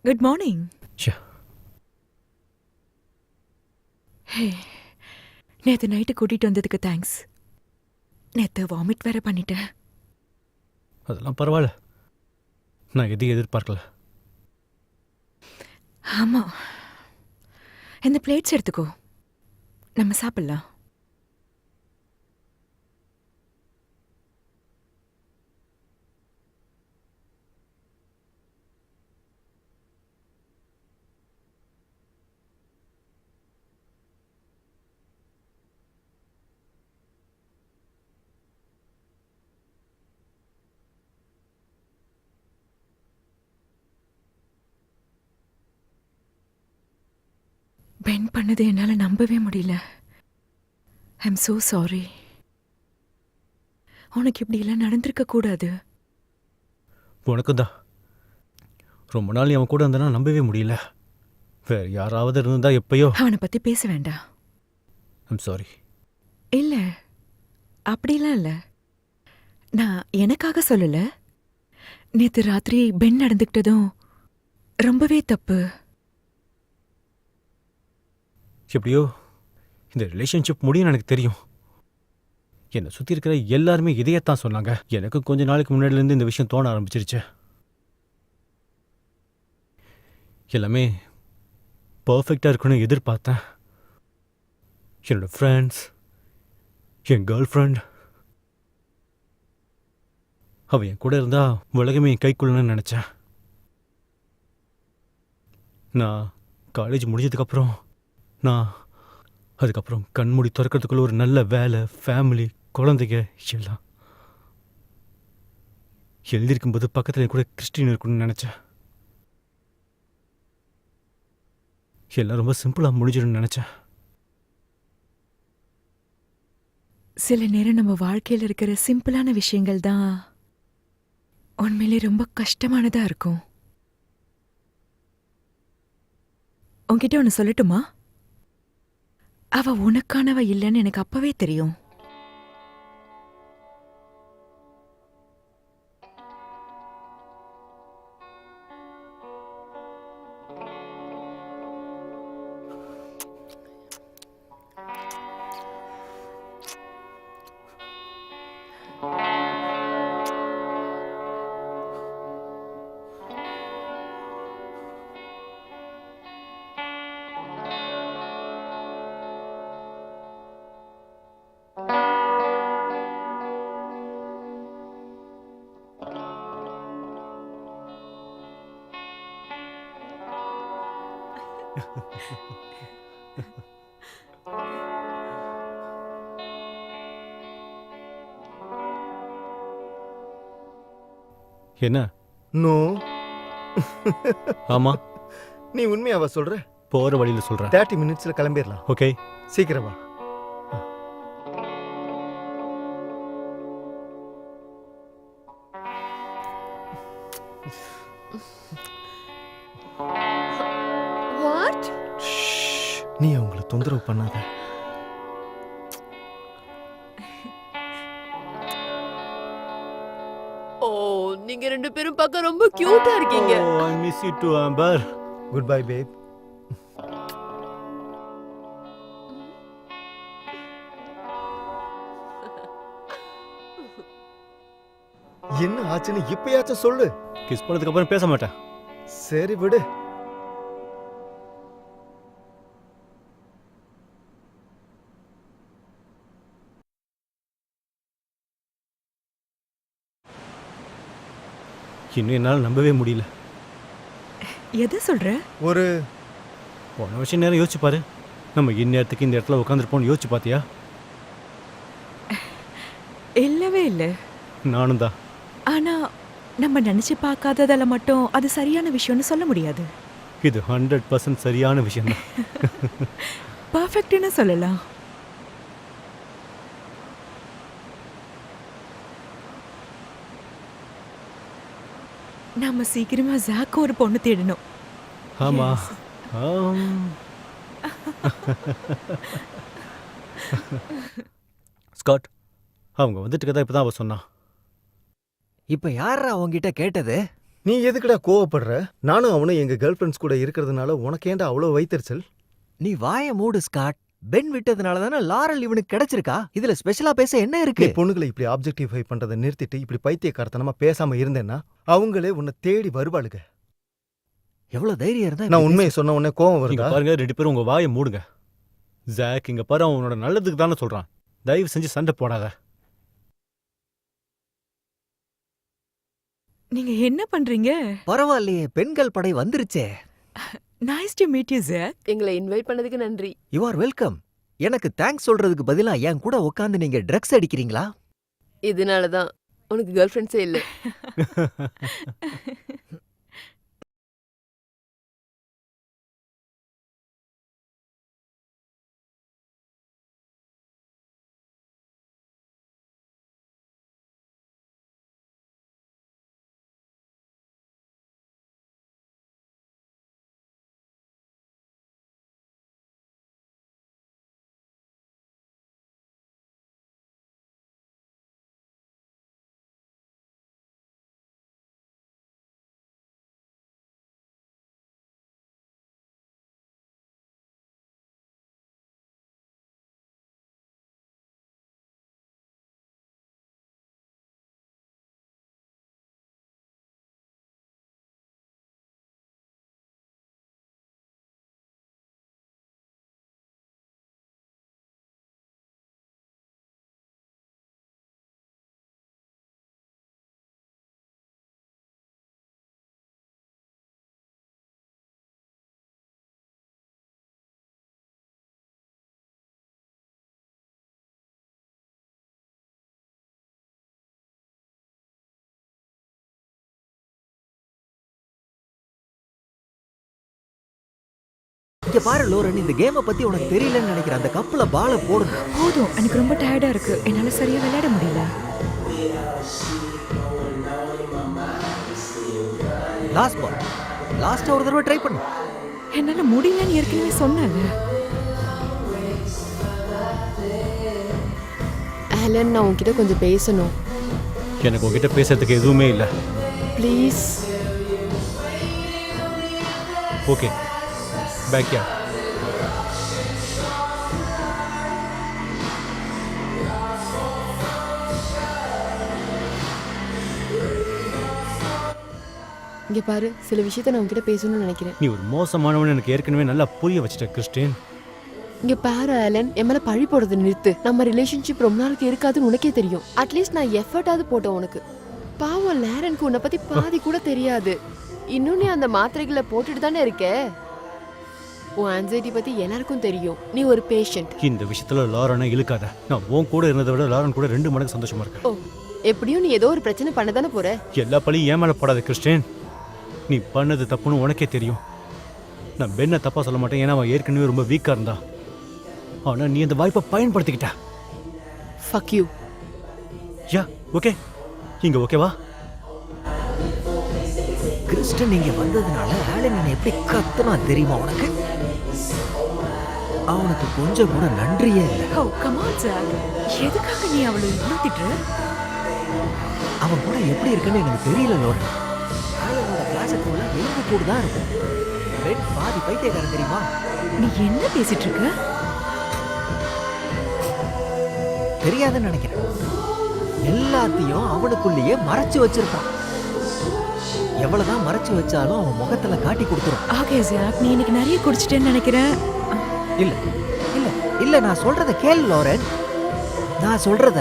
Good morning. ச்சே. ஹே, நேத்து night கூட்டிட்டு வந்ததுக்கு தேங்க்ஸ். நேத்து வாமிட் வேற பண்ணிட்டேன். அதெல்லாம் பரவாயில்ல. நான் எதையும் எதிர்பார்க்கல. ஆமா, இந்த பிளேட்ஸ் எடுத்துக்கோ, நம்ம சாப்பிடலாம். பென் பண்ணது என்னால நம்பவே முடியல. I'm so sorry. உனக்கு இப்படி எல்லாம் நடந்திருக்க கூடாது. உனக்கும் தான். ரொம்ப நாள் அவன் கூட இருந்தனா நம்பவே முடியல. வேற யாராவது இருந்தா எப்பயோ. அவனை பத்தி பேச வேண்டாம். I'm sorry. இல்ல, அப்படிலாம் இல்ல. நான் எனக்காக சொல்லல. நேத்து ராத்திரி பென் நடந்துக்கிட்டதும் ரொம்பவே தப்பு. எப்படியோ இந்த ரிலேஷன்ஷிப் முடியும் எனக்கு தெரியும். என்னை சுற்றி இருக்கிற எல்லாருமே இதையத்தான் சொன்னாங்க. எனக்கு கொஞ்ச நாளைக்கு முன்னாடிலேருந்து இந்த விஷயம் தோண ஆரம்பிச்சிருச்சு. எல்லாமே பர்ஃபெக்டாக இருக்குன்னு எதிர்பார்த்தேன். என்னோட ஃப்ரெண்ட்ஸ், என் கேர்ள் ஃப்ரெண்ட், அவள் என் கூட இருந்தா உலகமே என் கைக்குள்ளன்னு நினச்சேன். நான் காலேஜ் முடிஞ்சதுக்கப்புறம் அதுக்கப்புறம் கண்மூடி திறக்கிறதுக்குள்ள ஒரு நல்ல வேலை, ஃபேமிலி, குழந்தைங்க எல்லாம் எழுதியிருக்கும்போது பக்கத்தில் கூட கிறிஸ்டின் இருக்கணும்னு நினச்சேன். எல்லாம் ரொம்ப சிம்பிளாக முடிஞ்சிடும்னு நினச்சேன். சில நேரம் நம்ம வாழ்க்கையில் இருக்கிற சிம்பிளான விஷயங்கள் தான் உண்மையிலே ரொம்ப கஷ்டமானதா இருக்கும். உன்கிட்ட ஒன்று சொல்லட்டுமா? அவ உனக்கானவ இல்லைன்னு எனக்கு அப்பவே தெரியும். என்ன? நோ. ஆமா, நீ உண்மையாவா சொல்ற? போகிற வழியில் சொல்கிறேன். 30 மினிட்ஸ்ல கிளம்பிடலாம். ஓகே, சீக்கிரம் வா. What? நீ அவங்கள தொந்தரவு பண்ணாத. ஓ, நீங்க ரெண்டு பேரும் பார்க்க ரொம்ப கியூட்டா இருக்கீங்க. Oh, I miss you too, Amber. Good bye babe. என்ன ஆச்சுன்னு இப்பயாச்சும் சொல்லு. கிஸ் பண்ணதுக்கு அப்புறம் பேச மாட்டேன். சரி விடு. இன்னும் என்னால் நம்பவே முடியல. எதை சொல்ற? ஒரு போன வருஷம் நேரம் யோசிச்சு பாரு. நம்ம இந்நேரத்துக்கு இந்த இடத்துல உட்காந்துருப்போம்னு யோசிச்சு பார்த்தியா? இல்லவே இல்லை. நானும் தான். ஆனா நம்ம நினைச்சு பார்க்காததால மட்டும் அது சரியான விஷயம்னு சொல்ல முடியாது. இது 100% சரியான விஷயம் தான். பர்ஃபெக்ட்னு சொல்லலாம். நாம சீக்கிரமா ஜாக்கு ஒரு பொண்ணு தேடணும். ஆமா. ஸ்காட், அவங்க வந்துட்டு கதா இப்பதான் அவ சொன்னா. இப்ப யாரா உன்கிட்ட கேட்டது? நீ எதுக்குடா கோவப்படுற? நானும் அவனும் எங்க கேர்ள் ஃப்ரெண்ட்ஸ் கூட இருக்கிறதுனால உனக்கு ஏன்டா அவ்வளோ வைத்தறிச்சல்? நீ வாய மூடு ஸ்காட். பென் விட்டதுனால தானே லாரல் இவனுக்கு கிடைச்சிருக்கா. இதுல ஸ்பெஷலா பேச என்ன நீ இருக்கு? பொண்ணுகளை இப்படி ஆப்ஜெக்டிஃபை பண்றதை நிறுத்திட்டு இப்படி பைத்தியக்காரத்தனமா பேசாம இருந்தேன்னா அவங்களே உன்னை தேடி வருவாளுங்க. எவ்வளவு தைரியம் இருந்தா நான் இப்படி உண்மையை சொன்ன உடனே கோவம் இங்க வருதா? பாருங்க, 2 பேரும் உங்க வாயை மூடுங்க. ஜாக், இங்க பாரு, அவனோட நல்லதுக்கு தானே சொல்றான். தயவு செஞ்சு சண்டை போடாத. நீங்க என்ன பண்றீங்க? பரவாயில்லையே, பெண்கள் படை வந்துருச்சே. Nice to meet you Jack. எங்களை இன்வைட் பண்ணதுக்கு நன்றி. You are welcome. எனக்கு தேங்க்ஸ் சொல்றதுக்கு பதிலா என் கூட உட்காந்து நீங்க ட்ரக்ஸ் அடிக்கிறீங்களா? இதனாலதான் உனக்கு கேர்ள் ஃப்ரெண்ட்ஸே இல்ல. இங்க பாரு லோரன், இந்த கேமை பத்தி உனக்கு தெரியலன்னு நினைக்கிறேன். அந்த கப்புல பால போடுங்க. போதும், எனக்கு ரொம்ப டயர்டா இருக்கு. என்னால சரியா விளையாட முடியல. Last ball. லாஸ்ட் ஒரு தடவை ட்ரை பண்ணு. என்னால முடியலன்னு ஏற்கனவே சொன்னேன்ல. ஆலன், நான் உன்கிட்ட கொஞ்சம் பேசணும். எனக்கு உங்ககிட்ட பேசுறதுக்கு எதுவுமே இல்லை. ப்ளீஸ். Okay, backyard. இங்க பாரு, சில விஷயத்த நான் உன்கிட்ட பேசணும்னு நினைக்கிறேன். நீ ஒரு மோசமானவன் எனக்கு ஏற்கனவே நல்லா புரிய வச்சிட்ட கிறிஸ்டின். இங்க பாரு ஆலன், என் மேல பழி போடுறதை நிறுத்து. நம்ம ரிலேஷன்ஷிப் ரொம்ப நாளுக்கு இருக்காதுன்னு உனக்கே தெரியும். அட்லீஸ்ட் நான் எஃபர்ட்டாவது போட்டேன் உனக்கு. பாவம் லாரனுக்கு உன்னை பத்தி பாதி கூட தெரியாது. இன்னும் நீ அந்த மாத்திரைகளை போட்டுட்டு தானே இருக்க. உன் ஆன்சைட்டி பத்தி எல்லாருக்கும் தெரியும். நீ ஒரு பேஷண்ட். இந்த விஷயத்துல லாரனை இழுக்காத. நான் உன் கூட இருந்ததை விட லாரன் கூட 2 மடங்கு சந்தோஷமா இருக்கேன். ஓ, எப்படியும் நீ ஏதோ ஒரு பிரச்சனை பண்ண தானே போற. எல்லா பழியும் ஏன் மேல போடாத கிறிஸ்டின். நீ பண்ணது தப்புன்னு உனக்கே தெரியும். நான் பென்னை தப்பா சொல்ல மாட்டேன், ஏன்னா அவன் ஏற்கனவே ரொம்ப வீக்கா இருந்தா. ஆனா நீ அந்த வாய்ப்பை பயன்படுத்திக்கிட்ட. Fuck you. Yeah, okay. இங்க ஓகேவா? கிறிஸ்டன் இங்க வந்ததுனால ஆலன் என்ன எப்படி கத்துனா தெரியுமா உனக்கு? அவனுக்கு கொஞ்சம் கூட நன்றியே இல்லை. ஓ கம் ஆன் ஜாக். எதுக்காக நீ அவளை இவ்வளவு திட்டுற? அவன் கூட எப்படி இருக்குன்னு எனக்கு தெரியல லோரன். ஆலனோட கிளாஸுக்குள்ள எலும்பு கூடு தான் இருக்கும். பென் பாதி பைத்தியக்காரன் தெரியுமா? நீ என்ன பேசிட்டு இருக்க? தெரியாதுன்னு நினைக்கிறேன். எல்லாத்தையும் அவனுக்குள்ளேயே மறைச்சு வச்சிருக்கான். எவ்வளவுதான் மறைச்சு வச்சாலும் அவன் முகத்துல காட்டி கொடுத்துரும். ஆகே ஜாக், நீ இன்னைக்கு நிறைய குடிச்சிட்டேன்னு நினைக்கிறேன். இல்ல இல்ல இல்ல, நான் சொல்றத கேளு லோரன். நான் சொல்றத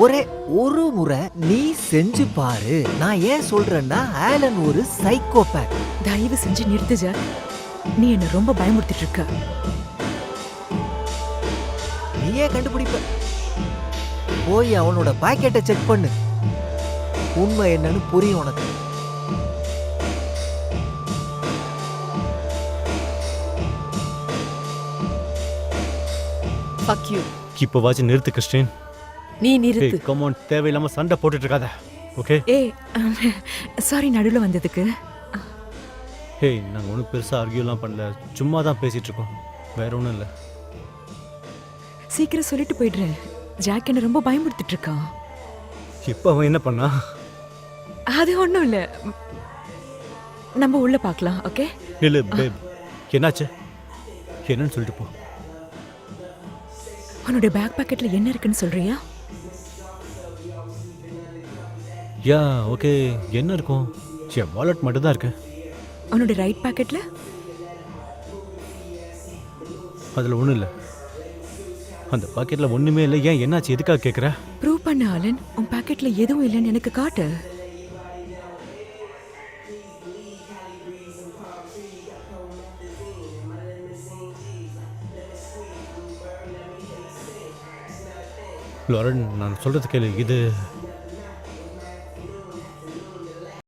ஒரே ஒரு முறை நீ செஞ்சு பாரு. நான் ஏன் சொல்றேன்னா ஆலன் ஒரு சைக்கோபேத். தயவு செஞ்சு நிறுத்து ஜாக். நீ என்ன ரொம்ப பயமுறுத்திட்டு இருக்க. நீயே கண்டுபிடிப்ப. போய் அவனோட பாக்கெட்டை செக் பண்ணு. உண்மை என்னன்னு புரியும் உனக்கு. Fuck you. இப்போவாச்சும் நிறுத்து கிறிஸ்டின். நீ நிறுத்து. கம் ஆன், தேவையில்லாம சண்டை போட்டுட்டு இருக்காத. ஓகே? ஏய், சாரி நடுவுல வந்ததுக்கு. ஹேய், நாங்க ஒன்றும் பெருசா ஆர்கியூலாம் பண்ணல, சும்மா தான் பேசிட்டு இருக்கோம், வேற ஒன்றும் இல்லை. சீக்கிரம் சொல்லிட்டு போயிடுறேன். ஜாக் என்ன ரொம்ப பயமுறுத்திட்டு இருக்கான். இப்போ அவன் என்ன பண்ணா? அது ஒண்ணும் இல்ல. நம்ம உள்ள பார்க்கலாம். ஓகே? நில்லு பேப். என்னாச்சு? என்னன்னு சொல்லிட்டு போ. உன்னோட பேக் பாக்கெட்ல என்ன இருக்குன்னு சொல்றியா? Yeah okay. என்ன இருக்கும்? என் வாலெட் மட்டும் தான் இருக்கு. உன்னோட ரைட் பாக்கெட்ல? அதில் ஒன்றும் இல்லை. அந்த பாக்கெட்டில் ஒன்றுமே இல்லை. ஏன் என்னாச்சு? எதுக்காக கேட்குற? ப்ரூவ் பண்ண ஆலன். உன் பாக்கெட்ல எதுவும் இல்லைன்னு எனக்கு காட்டு. லாரன், நான் சொல்கிறது கேளு. இது